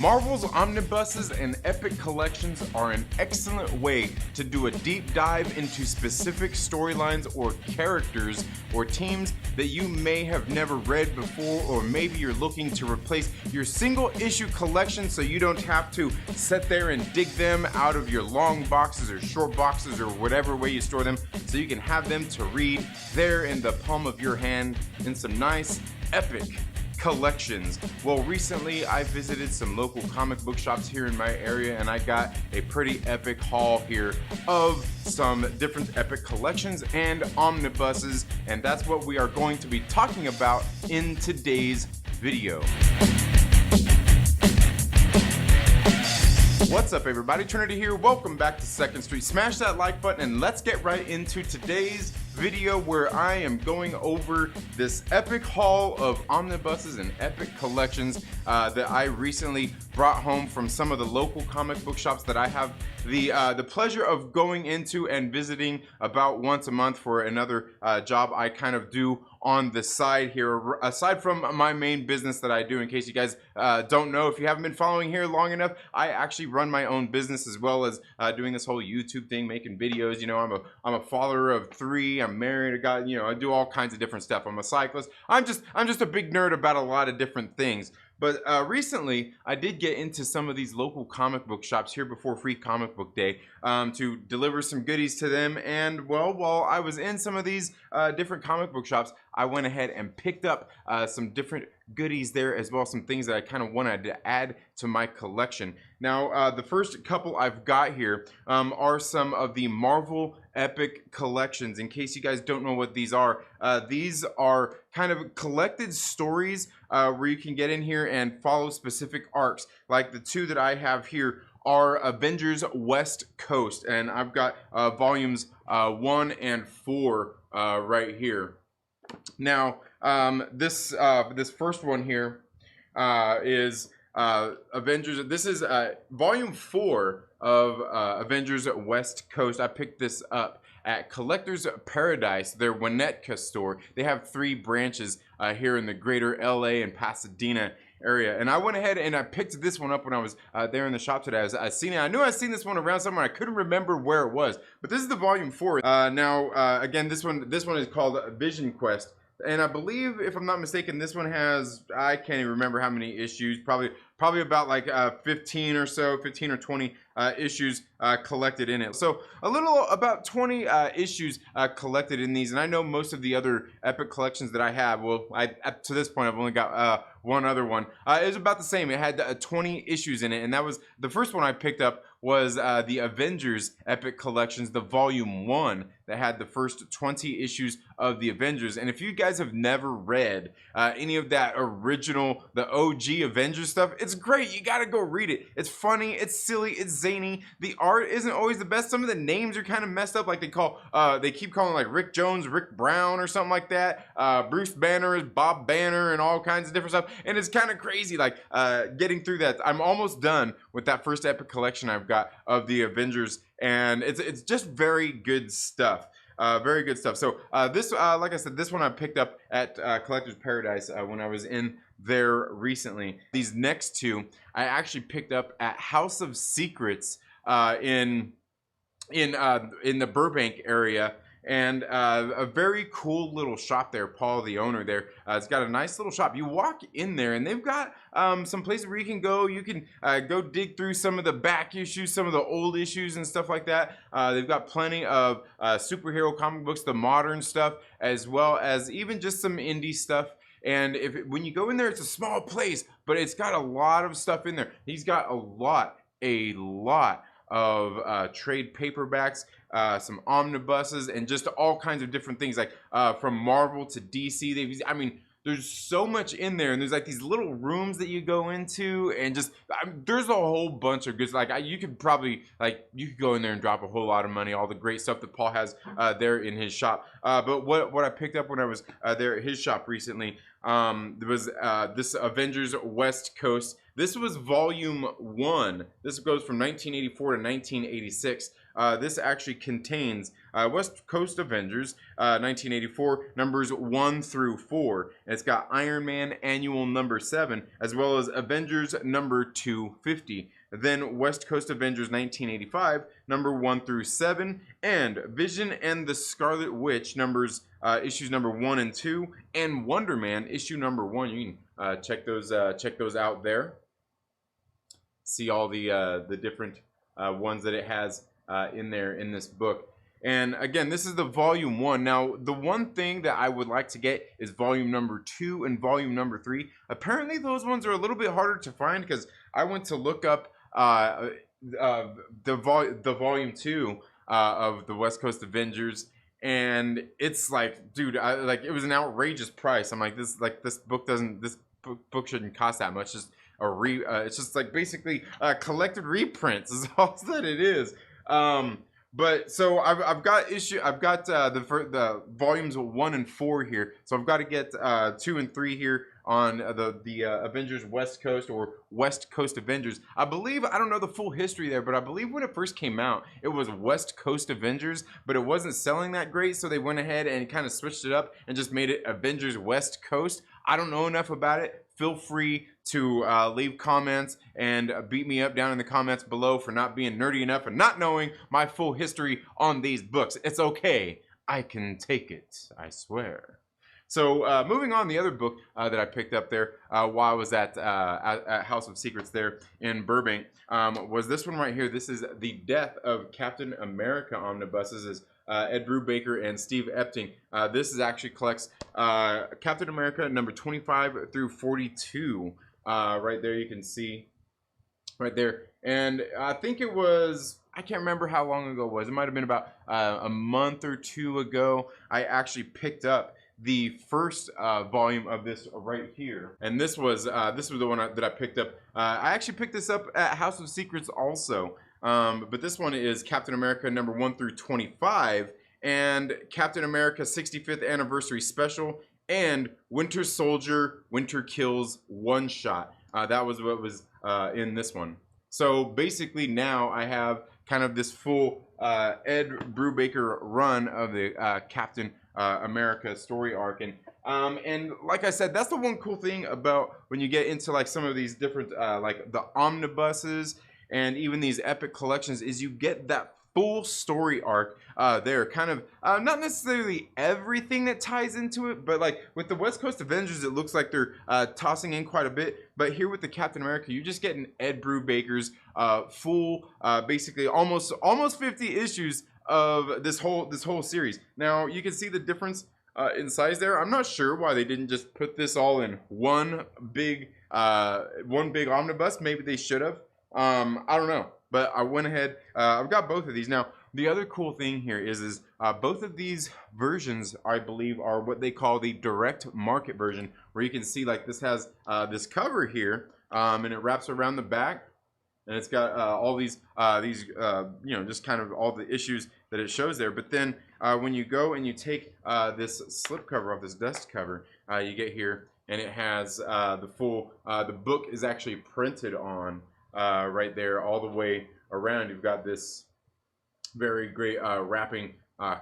Marvel's Omnibuses and Epic Collections are an excellent way to do a deep dive into specific storylines or characters or teams that you may have never read before, or maybe you're looking to replace your single issue collection so you don't have to sit there and dig them out of your long boxes or short boxes or whatever way you store them, so you can have them to read there in the palm of your hand in some nice epic collections. Well, recently I visited some local comic book shops here in my area, and I got a pretty epic haul here of some different epic collections and omnibuses, and that's what we are going to be talking about in today's video. What's up, everybody? Trinity here. Welcome back to Second Street. Smash that like button and let's get right into today's video, where I am going over this epic haul of omnibuses and epic collections that I recently brought home from some of the local comic book shops that I have the pleasure of going into and visiting about once a month for another job I kind of do on the side here, aside from my main business that I do. In case you guys don't know, if you haven't been following here long enough, I actually run my own business as well as doing this whole YouTube thing, making videos. You know, I'm a father of 3. I'm married. I do all kinds of different stuff. I'm a cyclist. I'm just a big nerd about a lot of different things. But recently, I did get into some of these local comic book shops here before Free Comic Book Day to deliver some goodies to them. And, well, while I was in some of these different comic book shops, I went ahead and picked up some different goodies there, as well as some things that I kind of wanted to add to my collection. Now, the first couple I've got here are some of the Marvel Epic Collections. In case you guys don't know what these are kind of collected stories where you can get in here and follow specific arcs. Like the two that I have here are Avengers West Coast, and I've got volumes 1 and 4 right here. Now, this first one here is Avengers. This is volume 4 of Avengers West Coast. I picked this up at Collector's Paradise, their Winnetka store. They have 3 branches here in the greater LA and Pasadena area, and I went ahead and I picked this one up when I was there in the shop today. I seen it. I knew I seen this one around somewhere. I couldn't remember where it was, but this is the volume 4. Now, again, this one is called Vision Quest, and I believe, if I'm not mistaken, this one has, I can't even remember how many issues. Probably about like 15 or 20 issues collected in it. So about 20 issues collected in these. And I know most of the other epic collections that I have, well, up to this point, I've only got one other one. It was about the same. It had 20 issues in it, and that was the first one I picked up was the Avengers Epic Collections, the volume 1 that had the first 20 issues of the Avengers. And if you guys have never read any of that original, the OG Avengers stuff, it's great. You gotta go read it. It's funny, it's silly, it's zany. The art isn't always the best. Some of the names are kind of messed up. Like they keep calling like Rick Jones, Rick Brown or something like that. Bruce Banner is Bob Banner and all kinds of different stuff. And it's kind of crazy, like getting through that. I'm almost done with that first epic collection I've got of the Avengers, and it's just very good stuff. Very good stuff. So this, like I said, this one I picked up at Collector's Paradise when I was in there recently. These next two I actually picked up at House of Secrets in the Burbank area. And a very cool little shop there. Paul, the owner there, it's got a nice little shop. You walk in there and they've got some places where you can go. You can go dig through some of the back issues, some of the old issues and stuff like that. They've got plenty of superhero comic books, the modern stuff, as well as even just some indie stuff. And when you go in there, it's a small place, but it's got a lot of stuff in there. He's got a lot of trade paperbacks, some omnibuses, and just all kinds of different things, like from Marvel to DC. I mean, there's so much in there, and there's like these little rooms that you go into, and just there's a whole bunch of goods. Like you could go in there and drop a whole lot of money. All the great stuff that Paul has there in his shop. But what I picked up when I was there at his shop recently, there was this Avengers West Coast. This was volume 1. This goes from 1984 to 1986. this actually contains West Coast Avengers 1984 numbers 1 through 4. And it's got Iron Man Annual number 7, as well as Avengers number 250. Then West Coast Avengers 1985 number 1 through 7, and Vision and the Scarlet Witch numbers issues number 1 and 2, and Wonder Man issue number 1. You can check those out there. See all the different ones that it has in there in this book. And again, this is the volume 1. Now, the one thing that I would like to get is volume number 2 and volume number 3. Apparently, those ones are a little bit harder to find because I went to look up the volume 2 of the West Coast Avengers, and it's like, dude, it was an outrageous price. I'm like, this book shouldn't cost that much. Just it's just like basically collected reprints is all that it is. But so I've got the volumes 1 and 4 here. So I've got to get 2 and 3 here on the Avengers West Coast, or West Coast Avengers. I believe, I don't know the full history there, but I believe when it first came out, it was West Coast Avengers, but it wasn't selling that great, so they went ahead and kind of switched it up and just made it Avengers West Coast. I don't know enough about it. Feel free to leave comments and beat me up down in the comments below for not being nerdy enough and not knowing my full history on these books. It's okay. I can take it, I swear. So moving on, the other book that I picked up there while I was at House of Secrets there in Burbank was this one right here. This is The Death of Captain America Omnibuses. Is Ed Brubaker and Steve Epting. This is actually collects Captain America number 25 through 42. Right there, you can see right there. And I think it was, I can't remember how long ago it was. It might have been about a month or two ago. I actually picked up the first volume of this right here, and this was the one that I picked up. I actually picked this up at House of Secrets also, but this one is Captain America number 1 through 25, and Captain America 65th Anniversary Special, and Winter Soldier Winter Kills one shot. That was what was in this one. So basically now I have kind of this full Ed Brubaker run of the Captain America story arc, and like I said, that's the one cool thing about when you get into like some of these different like the omnibuses and even these epic collections, is you get that full story arc there, kind of not necessarily everything that ties into it, but like with the West Coast Avengers, it looks like they're tossing in quite a bit, but here with the Captain America, you just get an Ed Brubaker's full basically almost 50 issues of this whole series. Now you can see the difference in size there. I'm not sure why they didn't just put this all in one big omnibus. Maybe they should have. I don't know, but I went ahead. I've got both of these. Now the other cool thing here is both of these versions, I believe, are what they call the direct market version, where you can see like this has this cover here, and it wraps around the back. And it's got all these you know, just kind of all the issues that it shows there. But then when you go and you take this slip cover off, this dust cover, you get here, and it has the full, the book is actually printed on right there all the way around. You've got this very great wrapping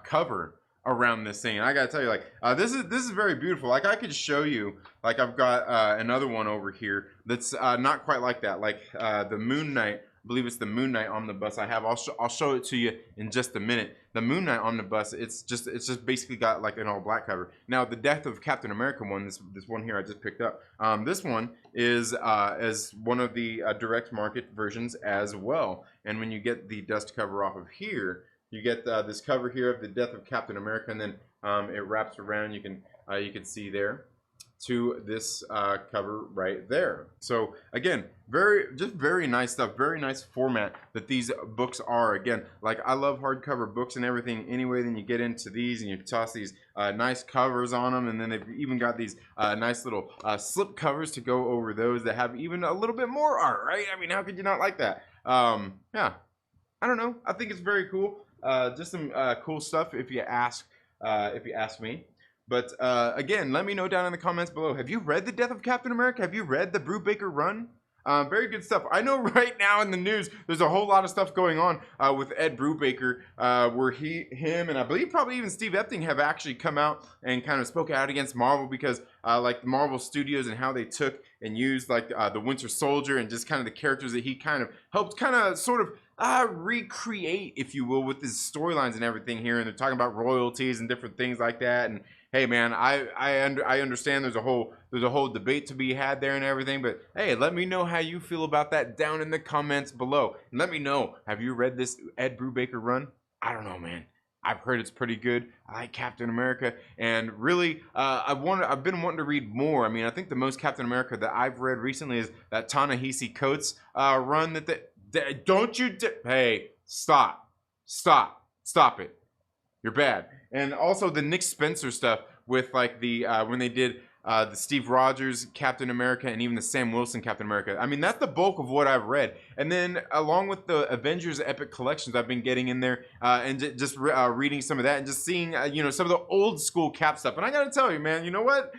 cover around this thing, and I gotta tell you, like this is very beautiful. Like I could show you, like I've got another one over here that's not quite like that, like the Moon Knight. I believe it's the Moon Knight omnibus I have. I'll show it to you in just a minute. The Moon Knight omnibus, it's just basically got like an all black cover. Now the Death of Captain America one, this one here I just picked up. This one is as one of the direct market versions as well. And when you get the dust cover off of here, you get this cover here of the Death of Captain America, and then it wraps around. You can see there to this cover right there. So again, very nice stuff, very nice format that these books are. Again, like I love hardcover books and everything anyway. Then you get into these and you toss these nice covers on them, and then they've even got these nice little slip covers to go over those that have even a little bit more art, right? I mean, how could you not like that? Yeah, I don't know. I think it's very cool. Just some cool stuff if you ask me. But again, let me know down in the comments below. Have you read The Death of Captain America? Have you read the Brubaker run? Very good stuff. I know right now in the news, there's a whole lot of stuff going on with Ed Brubaker, where him, and I believe probably even Steve Epting have actually come out and kind of spoke out against Marvel because like the Marvel Studios and how they took and used like the Winter Soldier and just kind of the characters that he kind of helped kind of sort of recreate, if you will, with his storylines and everything here. And they're talking about royalties and different things like that. And hey, man, I understand there's a whole debate to be had there and everything, but hey, let me know how you feel about that down in the comments below. And let me know, have you read this Ed Brubaker run? I don't know, man. I've heard it's pretty good. I like Captain America, and really, I've been wanting to read more. I mean, I think the most Captain America that I've read recently is that Ta-Nehisi Coates run. Don't you? Hey, stop it. You're bad. And also the Nick Spencer stuff with like the when they did the Steve Rogers Captain America and even the Sam Wilson Captain America. I mean, that's the bulk of what I've read. And then along with the Avengers Epic Collections, I've been getting in there and just reading some of that and just seeing you know, some of the old school Cap stuff. And I gotta tell you, man, you know what?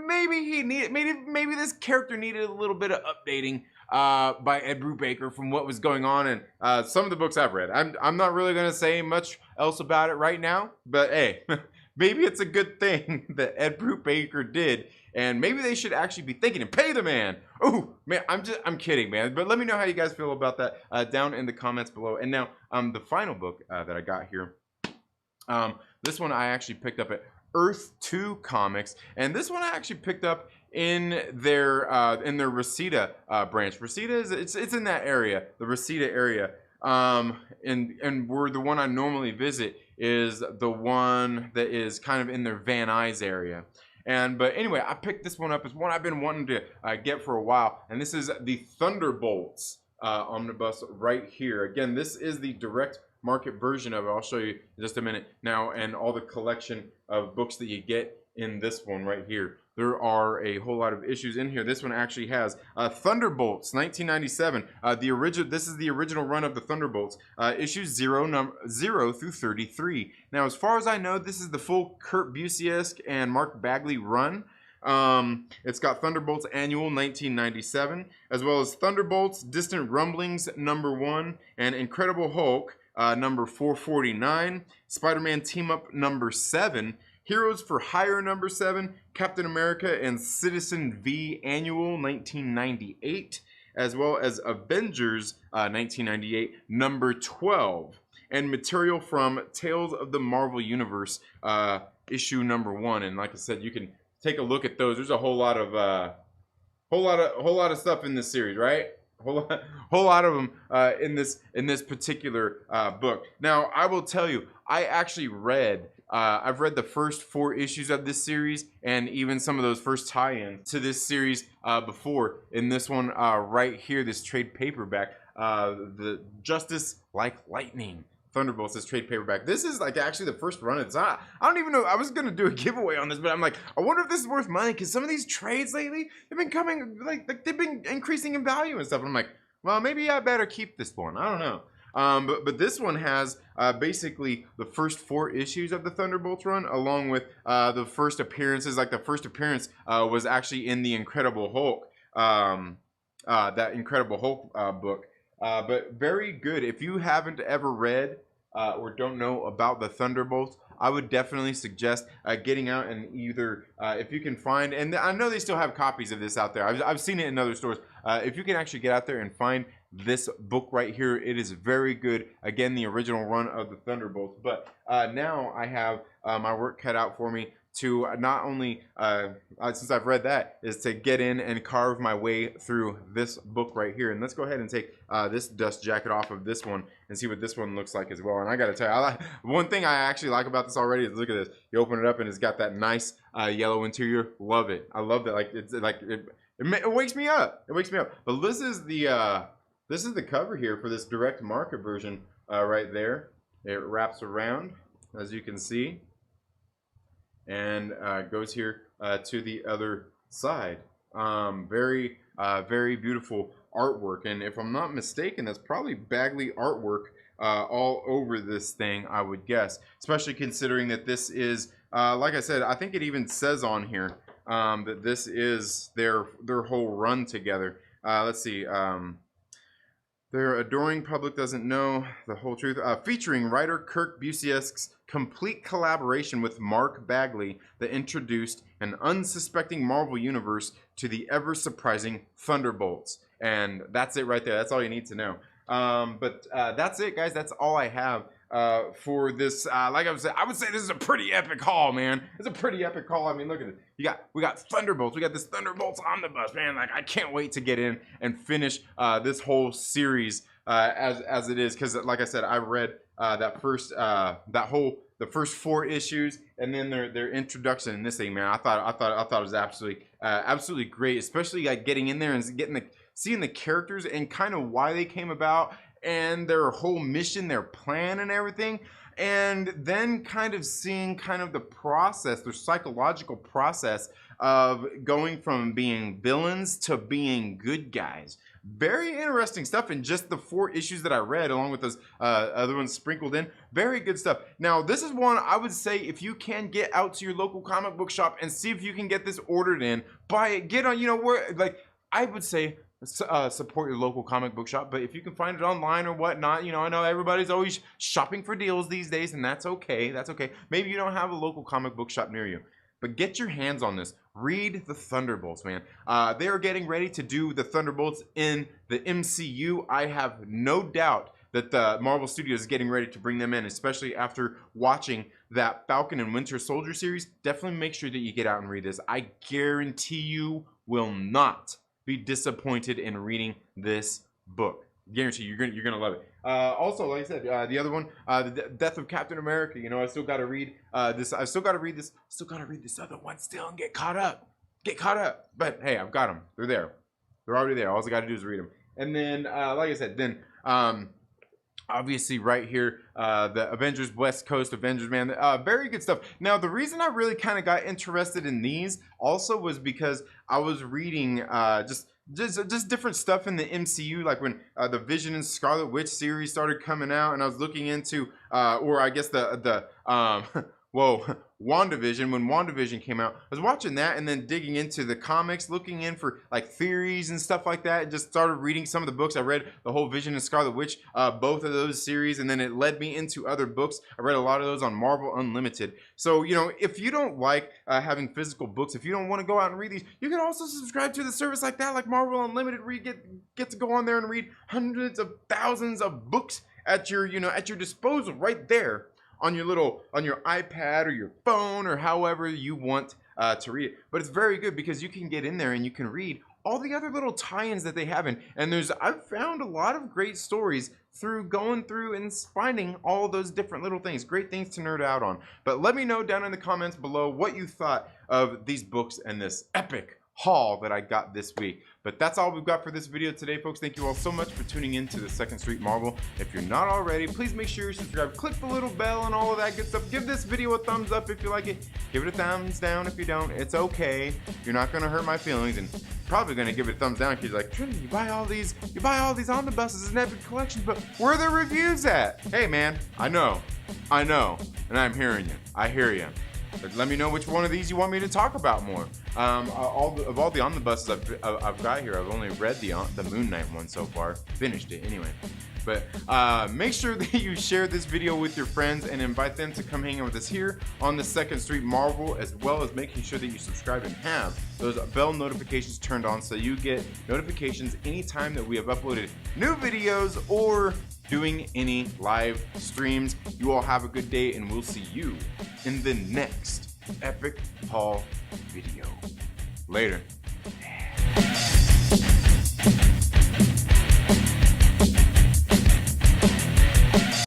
Maybe this character needed a little bit of updating by Ed Brubaker from what was going on in some of the books I've read. I'm not really going to say much else about it right now, but hey, maybe it's a good thing that Ed Brubaker did, and maybe they should actually be thinking and pay the man. Oh man, I'm kidding, man. But let me know how you guys feel about that down in the comments below. And now the final book that I got here, this one I actually picked up at Earth 2 Comics, and this one I actually picked up in their Reseda branch. Reseda is it's in that area, the Reseda area, and where the one I normally visit is the one that is kind of in their Van Nuys area. But anyway, I picked this one up. It's one I've been wanting to get for a while, and this is the Thunderbolts omnibus right here. Again, this is the direct market version of it. I'll show you in just a minute now, and all the collection of books that you get in this one right here. There are a whole lot of issues in here. This one actually has Thunderbolts 1997. This is the original run of the Thunderbolts, issues 0 through 33. Now, as far as I know, this is the full Kurt Busiek and Mark Bagley run. It's got Thunderbolts Annual 1997, as well as Thunderbolts Distant Rumblings #1 and Incredible Hulk number 449, Spider-Man Team Up number 7, Heroes for Hire number 7, Captain America and Citizen V Annual 1998, as well as Avengers 1998 number 12, and material from Tales of the Marvel Universe issue number 1. And like I said, you can take a look at those. There's a whole lot of stuff in this series, right? Whole lot of them in this particular book. Now, I will tell you, I actually read. I've read the first 4 issues of this series, and even some of those first tie-ins to this series before. In this one right here, this trade paperback, the Justice Like Lightning Thunderbolts, this trade paperback. This is like actually the first run. I don't even know. I was gonna do a giveaway on this, but I'm like, I wonder if this is worth money, because some of these trades lately, they've been coming like they've been increasing in value and stuff. And I'm like, well, maybe I better keep this one. I don't know. But this one has basically the first 4 issues of the Thunderbolts run, along with the first appearances. Like the first appearance was actually in the Incredible Hulk, that Incredible Hulk book. But very good. If you haven't ever read or don't know about the Thunderbolts, I would definitely suggest getting out and either, if you can find, and I know they still have copies of this out there. I've seen it in other stores. If you can actually get out there and find this book right here, it is very good. Again, the original run of the Thunderbolts. But now I have my work cut out for me to not only, since I've read that, is to get in and carve my way through this book right here. And let's go ahead and take this dust jacket off of this one and see what this one looks like as well. And I gotta tell you, one thing I actually like about this already is, look at this. You open it up and it's got that nice yellow interior. Love it. I love that. Like it wakes me up. It wakes me up. But this is the cover here for this direct market version right there. It wraps around, as you can see, and goes here to the other side. Very beautiful artwork, and if I'm not mistaken, that's probably Bagley artwork all over this thing, I would guess, especially considering that this is, like I said, I think it even says on here that this is their whole run together. let's see. Their adoring public doesn't know the whole truth. Featuring writer Kirk Busiek's complete collaboration with Mark Bagley that introduced an unsuspecting Marvel universe to the ever-surprising Thunderbolts. And that's it right there. That's all you need to know. But that's it, guys. That's all I have for this. Like I would say this is a pretty epic haul, man. It's a pretty epic haul. I mean, look at it. We got Thunderbolts. We got this Thunderbolts Omnibus, man. Like, I can't wait to get in and finish this whole series as it is, because like I said, I read the first 4 issues, and then their introduction in this thing, man. I thought it was absolutely great, especially like getting in there and seeing the characters and kind of why they came about and their whole mission, their plan and everything. And then kind of seeing kind of the process, their psychological process of going from being villains to being good guys. Very interesting stuff in just the 4 issues that I read, along with those other ones sprinkled in. Very good stuff. Now, this is one I would say, if you can get out to your local comic book shop and see if you can get this ordered in, buy it, get on, where, like, I would say, support your local comic book shop. But if you can find it online or whatnot, I know everybody's always shopping for deals these days, and that's okay. That's okay. Maybe you don't have a local comic book shop near you, but get your hands on this. Read the Thunderbolts, man. They are getting ready to do the Thunderbolts in the MCU. I have no doubt that the Marvel Studios is getting ready to bring them in, especially after watching that Falcon and Winter Soldier series. Definitely make sure that you get out and read this. I guarantee you will not be disappointed in reading this book. Guarantee you're gonna love it. Also, like I said, the other one, the Death of Captain America. I still got to read this. I still got to read this. Still got to read this other one still and get caught up. But hey, I've got them. They're there. They're already there. All I got to do is read them. And then, like I said, then obviously right here, the Avengers, West Coast Avengers, man. Very good stuff. Now, the reason I really kind of got interested in these also was because I was reading just different stuff in the MCU, like when the Vision and Scarlet Witch series started coming out, and I was looking into, or I guess WandaVision, when WandaVision came out, I was watching that and then digging into the comics, looking in for like theories and stuff like that, and just started reading some of the books. I read the whole Vision and Scarlet Witch, both of those series, and then it led me into other books. I read a lot of those on Marvel Unlimited. So, if you don't like having physical books, if you don't want to go out and read these, you can also subscribe to the service like that, like Marvel Unlimited, where you get to go on there and read hundreds of thousands of books at your disposal right there on your iPad or your phone or however you want to read it. But it's very good because you can get in there and you can read all the other little tie-ins that they have in. And I've found a lot of great stories through going through and finding all those different little things, great things to nerd out on. But let me know down in the comments below what you thought of these books and this epic haul that I got this week. But that's all we've got for this video today, folks. Thank you all so much for tuning in to the Second Street Marvel. If you're not already, please make sure you subscribe, click the little bell and all of that good stuff. Give this video a thumbs up if you like it. Give it a thumbs down if you don't. It's okay. You're not gonna hurt my feelings, and probably gonna give it a thumbs down because you're like, Trinity, you buy all these Omnibuses and Epic Collections, but where are the reviews at? Hey man, I know, and I'm hearing you. I hear you. But let me know which one of these you want me to talk about more. Of all the omnibuses I've got here, I've only read the Moon Knight one so far. Finished it anyway. But make sure that you share this video with your friends and invite them to come hang out with us here on the Second Street Marvel, as well as making sure that you subscribe and have those bell notifications turned on so you get notifications anytime that we have uploaded new videos or doing any live streams. You all have a good day, and we'll see you in the next epic haul video. Later.